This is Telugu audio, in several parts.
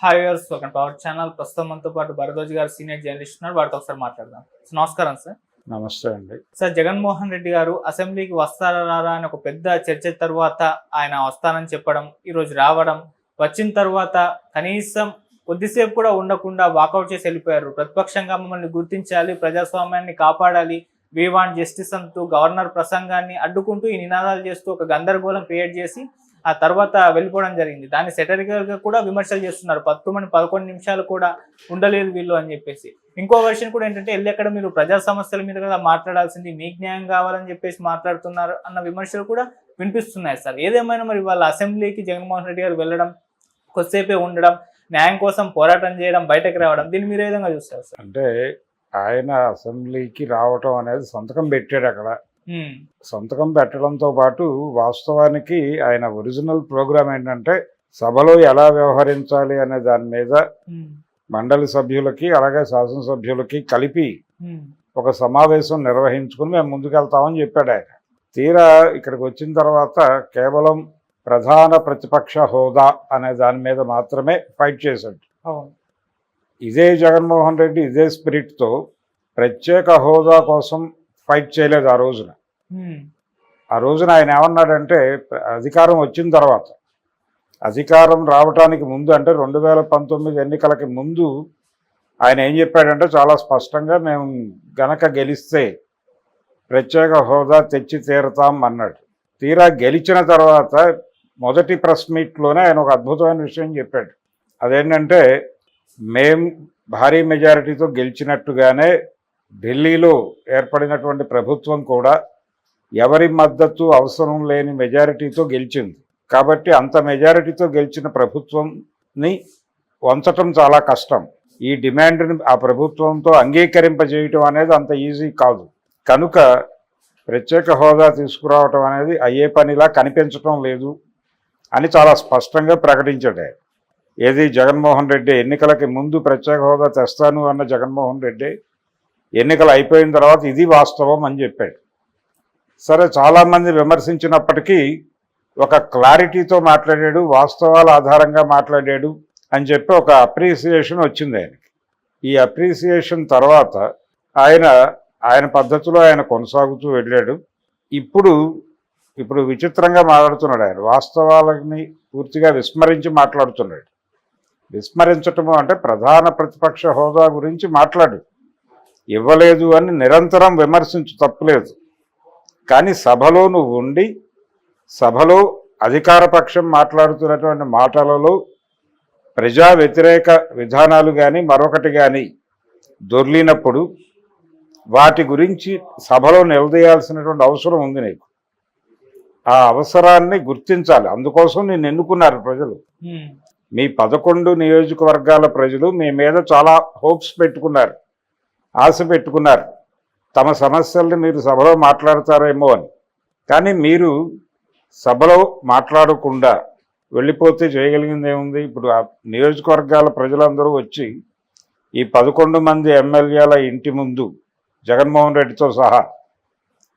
Hi viewers, welcome to our channel. ప్రస్తుతం మనతో పాటు భరద్వాజ్ గారు సీనియర్ జర్నలిస్ట్ ఉన్నారు. వారితో ఒకసారి మాట్లాడదాం. నమస్కారం సార్. నమస్తే అండి. సార్, జగన్మోహన్ రెడ్డి గారు అసెంబ్లీకి వస్తారా రారా అని ఒక పెద్ద చర్చ తర్వాత ఆయన వస్తానని చెప్పడం, ఈరోజు రావడం, వచ్చిన తర్వాత కనీసం కొద్దిసేపు కూడా ఉండకుండా వాకౌట్ చేసి వెళ్ళిపోయారు. ప్రతిపక్షంగా మమ్మల్ని గుర్తించాలి, ప్రజాస్వామ్యాన్ని కాపాడాలి, వీ వాంట్ జస్టిస్ అంటూ గవర్నర్ ప్రసంగాన్ని అడ్డుకుంటూ ఈ నినాదాలు చేస్తూ ఒక గందరగోళం క్రియేట్ చేసి ఆ తర్వాత వెళ్ళిపోవడం జరిగింది. దాన్ని సెటరికల్ గా కూడా విమర్శలు చేస్తున్నారు. 11 నిమిషాలు కూడా ఉండలేదు వీళ్ళు అని చెప్పేసి. ఇంకో వర్షన్ కూడా ఏంటంటే, ఎక్కడ మీరు ప్రజా సమస్యల మీద కదా మాట్లాడాల్సింది, మీకు న్యాయం కావాలని చెప్పేసి మాట్లాడుతున్నారు అన్న విమర్శలు కూడా వినిపిస్తున్నాయి సార్. ఏదేమైనా మరి వాళ్ళ అసెంబ్లీకి జగన్మోహన్ రెడ్డి గారు వెళ్ళడం, కొద్దిసేపే ఉండడం, న్యాయం కోసం పోరాటం చేయడం, బయటకు రావడం, దీన్ని మీరు ఏ విధంగా చూస్తారు సార్? అంటే ఆయన అసెంబ్లీకి రావటం అనేది సంతకం పెట్టాడు. అక్కడ సంతకం పెట్టడంతో పాటు వాస్తవానికి ఆయన ఒరిజినల్ ప్రోగ్రామ్ ఏంటంటే సభలో ఎలా వ్యవహరించాలి అనే దాని మీద మండలి సభ్యులకి అలాగే శాసనసభ్యులకి కలిపి ఒక సమావేశం నిర్వహించుకుని మేము ముందుకెళ్తామని చెప్పాడు ఆయన. తీరా ఇక్కడికి వచ్చిన తర్వాత కేవలం ప్రధాన ప్రతిపక్ష హోదా అనే దాని మీద మాత్రమే ఫైట్ చేశాడు. ఇదే జగన్మోహన్ రెడ్డి ఇదే స్పిరిట్తో ప్రత్యేక హోదా కోసం ఫైట్ చేయలేదు. ఆ రోజున ఆయన ఏమన్నాడంటే, అధికారం వచ్చిన తర్వాత, అధికారం రావటానికి ముందు అంటే 2019 ఎన్నికలకి ముందు ఆయన ఏం చెప్పాడంటే చాలా స్పష్టంగా, మేము గనక గెలిస్తే ప్రత్యేక హోదా తెచ్చి తీరుతాం అన్నాడు. తీరా గెలిచిన తర్వాత మొదటి ప్రెస్ మీట్లోనే ఆయన ఒక అద్భుతమైన విషయం చెప్పాడు. అదేంటంటే, మేం భారీ మెజారిటీతో గెలిచినట్టుగానే ఢిల్లీలో ఏర్పడినటువంటి ప్రభుత్వం కూడా ఎవరి మద్దతు అవసరం లేని మెజారిటీతో గెలిచింది. కాబట్టి అంత మెజారిటీతో గెలిచిన ప్రభుత్వంని వంచటం చాలా కష్టం. ఈ డిమాండ్ని ఆ ప్రభుత్వంతో అంగీకరింపజేయటం అనేది అంత ఈజీ కాదు. కనుక ప్రత్యేక హోదా తీసుకురావటం అనేది అయ్యే పనిలా కనిపించటం లేదు అని చాలా స్పష్టంగా ప్రకటించాడు. ఏది జగన్మోహన్ రెడ్డి ఎన్నికలకి ముందు ప్రత్యేక హోదా తెస్తాను అన్న జగన్మోహన్ రెడ్డి ఎన్నికలు అయిపోయిన తర్వాత ఇది వాస్తవం అని చెప్పాడు. సరే, చాలామంది విమర్శించినప్పటికీ ఒక క్లారిటీతో మాట్లాడాడు, వాస్తవాల ఆధారంగా మాట్లాడాడు అని చెప్పి ఒక అప్రిసియేషన్ వచ్చింది ఆయనకి. ఈ అప్రిసియేషన్ తర్వాత ఆయన పద్ధతిలో ఆయన కొనసాగుతూ వెళ్ళాడు. ఇప్పుడు విచిత్రంగా మాట్లాడుతున్నాడు. ఆయన వాస్తవాలని పూర్తిగా విస్మరించి మాట్లాడుతున్నాడు. విస్మరించటము అంటే ప్రధాన ప్రతిపక్ష హోదా గురించి మాట్లాడు, ఇవ్వలేదు అని నిరంతరం విమర్శించు, తప్పులేదు. కానీ సభలో నువ్వు ఉండి సభలో అధికార పక్షం మాట్లాడుతున్నటువంటి మాటలలో ప్రజా వ్యతిరేక విధానాలు కానీ మరొకటి కానీ దొర్లినప్పుడు వాటి గురించి సభలో నిలదీయాల్సినటువంటి అవసరం ఉంది నీకు. ఆ అవసరాన్ని గుర్తించాలి. అందుకోసం నేను ఎన్నుకున్నారు ప్రజలు. మీ 11 నియోజకవర్గాల ప్రజలు మీ మీద చాలా హోప్స్ పెట్టుకున్నారు, ఆశ పెట్టుకున్నారు. తమ సమస్యల్ని మీరు సభలో మాట్లాడతారేమో అని. కానీ మీరు సభలో మాట్లాడకుండా వెళ్ళిపోతే చేయగలిగింది ఏముంది? ఇప్పుడు ఆ నియోజకవర్గాల ప్రజలందరూ వచ్చి ఈ 11 మంది ఎమ్మెల్యేల ఇంటి ముందు జగన్మోహన్ రెడ్డితో సహా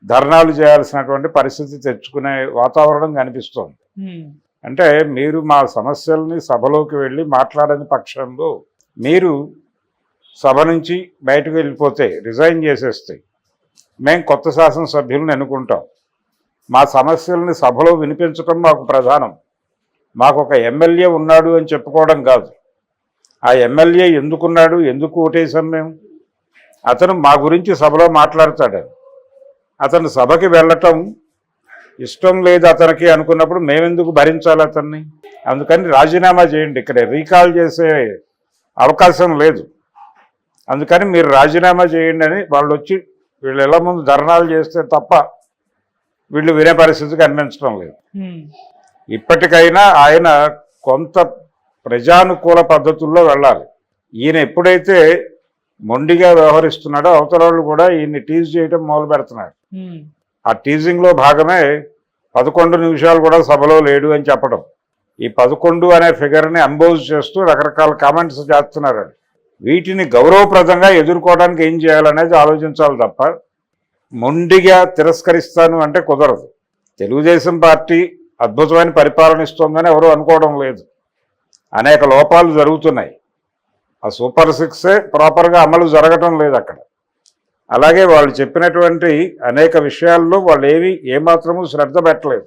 ధర్నాలు చేయాల్సినటువంటి పరిస్థితి తెచ్చుకునే వాతావరణం కనిపిస్తోంది. అంటే మీరు మా సమస్యల్ని సభలోకి వెళ్ళి మాట్లాడని పక్షంలో మీరు సభ నుంచి బయటకు వెళ్ళిపోతే, రిజైన్ చేసేస్తే మేము కొత్త శాసనసభ్యులను ఎన్నుకుంటాం. మా సమస్యల్ని సభలో వినిపించడం మాకు ప్రధానం. మాకు ఒక ఎమ్మెల్యే ఉన్నాడు అని చెప్పుకోవడం కాదు. ఆ ఎమ్మెల్యే ఎందుకున్నాడు, ఎందుకు ఓటేసాం మేము, అతను మా గురించి సభలో మాట్లాడతాడు. అతను సభకి వెళ్ళటం ఇష్టం లేదు అతనికి అనుకున్నప్పుడు మేమెందుకు భరించాలి అతన్ని? అందుకని రాజీనామా చేయండి. ఇక్కడ రీకాల్ చేసే అవకాశం లేదు. అందుకని మీరు రాజీనామా చేయండి అని వాళ్ళు వచ్చి వీళ్ళు ఎలా ముందు ధర్నాలు చేస్తే తప్ప వీళ్ళు వినే పరిస్థితి కనిపించడం లేదు. ఇప్పటికైనా ఆయన కొంత ప్రజానుకూల పద్ధతుల్లో వెళ్ళాలి. ఈయన ఎప్పుడైతే మొండిగా వ్యవహరిస్తున్నాడో అవతల వాళ్ళు కూడా ఈయన్ని టీజ్ చేయడం మొదలు పెడుతున్నారు. ఆ టీజింగ్లో భాగమే 11 నిమిషాలు కూడా సభలో లేడు అని చెప్పడం. ఈ 11 అనే ఫిగర్ని అంబోజ్ చేస్తూ రకరకాల కామెంట్స్ చేస్తున్నారు. వీటిని గౌరవప్రదంగా ఎదుర్కోవడానికి ఏం చేయాలనేది ఆలోచించాలి తప్ప మొండిగా తిరస్కరిస్తాను అంటే కుదరదు. తెలుగుదేశం పార్టీ అద్భుతమైన పరిపాలన ఇస్తుందని ఎవరు అనుకోవడం లేదు. అనేక లోపాలు జరుగుతున్నాయి. ఆ సూపర్ 6 ప్రాపర్గా అమలు జరగటం లేదు అక్కడ. అలాగే వాళ్ళు చెప్పినటువంటి అనేక విషయాల్లో వాళ్ళు ఏమాత్రము శ్రద్ధ పెట్టలేదు.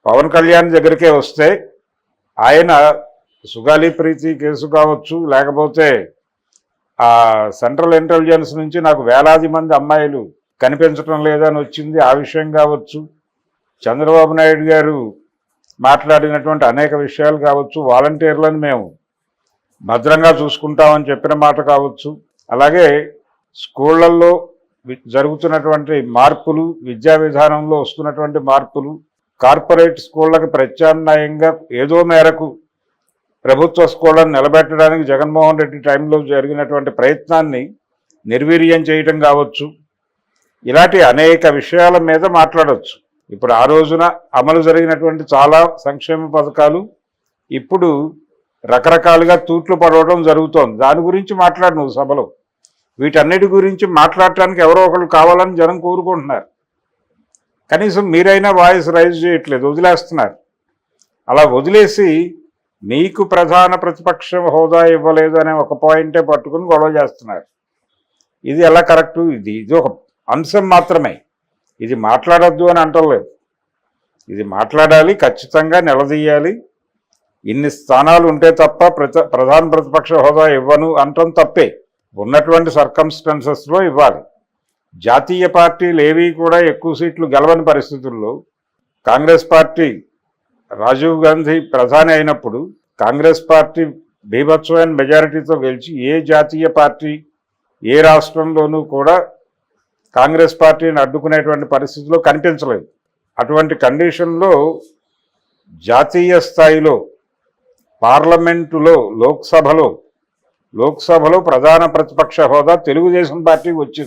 పవన్ కళ్యాణ్ దగ్గరికే వస్తే ఆయన సుగాలి ప్రీతి కేసు కావచ్చు, లేకపోతే ఆ సెంట్రల్ ఇంటెలిజెన్స్ నుంచి నాకు వేలాది మంది అమ్మాయిలు కనిపించడం లేదని వచ్చింది, ఆ విషయం కావచ్చు, చంద్రబాబు నాయుడు గారు మాట్లాడినటువంటి అనేక విషయాలు కావచ్చు, వాలంటీర్లను మేము భద్రంగా చూసుకుంటామని చెప్పిన మాట కావచ్చు, అలాగే స్కూళ్ళల్లో జరుగుతున్నటువంటి మార్పులు, విద్యా విధానంలో వస్తున్నటువంటి మార్పులు, కార్పొరేట్ స్కూళ్ళకి ప్రత్యామ్నాయంగా ఏదో మేరకు ప్రభుత్వ స్కూళ్ళను నిలబెట్టడానికి జగన్మోహన్ రెడ్డి టైంలో జరిగినటువంటి ప్రయత్నాన్ని నిర్వీర్యం చేయటం కావచ్చు, ఇలాంటి అనేక విషయాల మీద మాట్లాడవచ్చు. ఇప్పుడు ఆ రోజున అమలు జరిగినటువంటి చాలా సంక్షేమ పథకాలు ఇప్పుడు రకరకాలుగా తూట్లు పడవడం జరుగుతోంది. దాని గురించి మాట్లాడు నువ్వు సభలో. వీటన్నిటి గురించి మాట్లాడటానికి ఎవరో ఒకరు కావాలని జనం కోరుకుంటున్నారు. కనీసం మీరైనా వాయిస్ రైజ్ చేయట్లేదు, వదిలేస్తున్నారు. అలా వదిలేసి మీకు ప్రధాన ప్రతిపక్ష హోదా ఇవ్వలేదు అనే ఒక పాయింటే పట్టుకుని గొడవ చేస్తున్నారు. ఇది ఎలా కరెక్టు? ఇది ఒక అంశం మాత్రమే. ఇది మాట్లాడొద్దు అని అంటలేదు. ఇది మాట్లాడాలి, ఖచ్చితంగా నిలదీయాలి. ఇన్ని స్థానాలు ఉంటే తప్ప ప్రధాన ప్రతిపక్ష హోదా ఇవ్వను అంటం తప్పే. ఉన్నటువంటి సర్కమ్స్టెన్సెస్లో ఇవ్వాలి. జాతీయ పార్టీలు ఏవి కూడా ఎక్కువ సీట్లు గెలవని పరిస్థితుల్లో కాంగ్రెస్ పార్టీ రాజీవ్ గాంధీ ప్రధాని అయినప్పుడు కాంగ్రెస్ పార్టీ బీభత్సమైన మెజారిటీతో గెలిచి ఏ జాతీయ పార్టీ ఏ రాష్ట్రంలోనూ కూడా కాంగ్రెస్ పార్టీని అడ్డుకునేటువంటి పరిస్థితిలో కనిపించలేదు. అటువంటి కండిషన్లో జాతీయ స్థాయిలో పార్లమెంటులో లోక్సభలో ప్రధాన ప్రతిపక్ష హోదా తెలుగుదేశం పార్టీకి వచ్చింది.